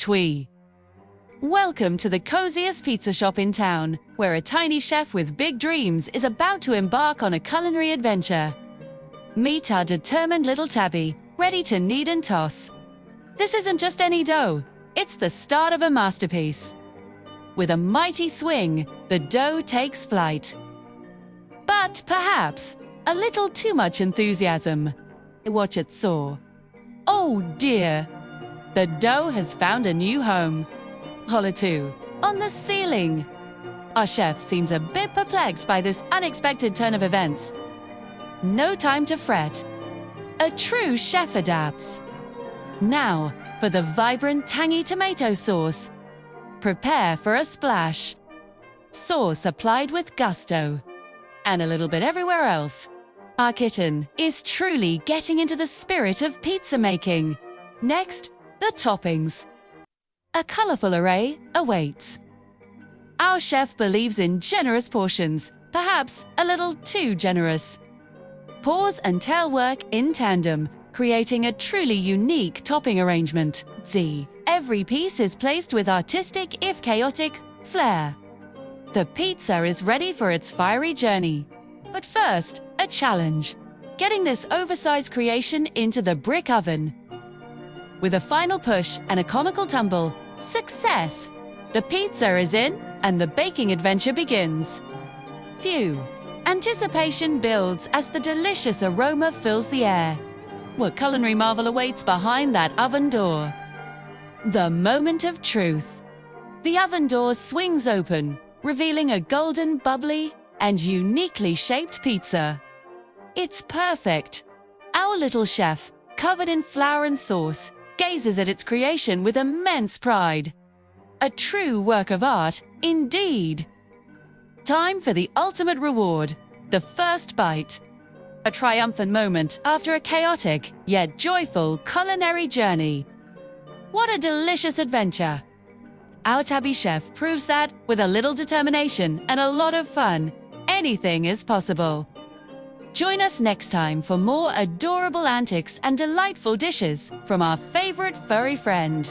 twee. Welcome to the coziest pizza shop in town, where a tiny chef with big dreams is about to embark on a culinary adventure. Meet our determined little tabby, ready to knead and toss. This isn't just any dough, it's the start of a masterpiece. With a mighty swing, the dough takes flight. But perhaps a little too much enthusiasm. Watch it soar. Oh dear! The dough has found a new home. Holla too, on the ceiling. Our chef seems a bit perplexed by this unexpected turn of events. No time to fret. A true chef adapts. Now, for the vibrant, tangy tomato sauce. Prepare for a splash. Sauce applied with gusto. And a little bit everywhere else. Our kitten is truly getting into the spirit of pizza making. Next, the toppings. A colorful array awaits. Our chef believes in generous portions, perhaps a little too generous. Paws and tail work in tandem, creating a truly unique topping arrangement. Every piece is placed with artistic, if chaotic, flair. The pizza is ready for its fiery journey. But first, a challenge. Getting this oversized creation into the brick oven. With a final push and a comical tumble, success! The pizza is in, and the baking adventure begins. Phew! Anticipation builds as the delicious aroma fills the air. What culinary marvel awaits behind that oven door? The moment of truth. The oven door swings open, revealing a golden, bubbly, and uniquely shaped pizza. It's perfect. Our little chef, covered in flour and sauce, gazes at its creation with immense pride. A true work of art, indeed. Time for the ultimate reward, the first bite. A triumphant moment after a chaotic, yet joyful culinary journey. What a delicious adventure! Our tabby chef proves that, with a little determination and a lot of fun, anything is possible. Join us next time for more adorable antics and delightful dishes from our favorite furry friend.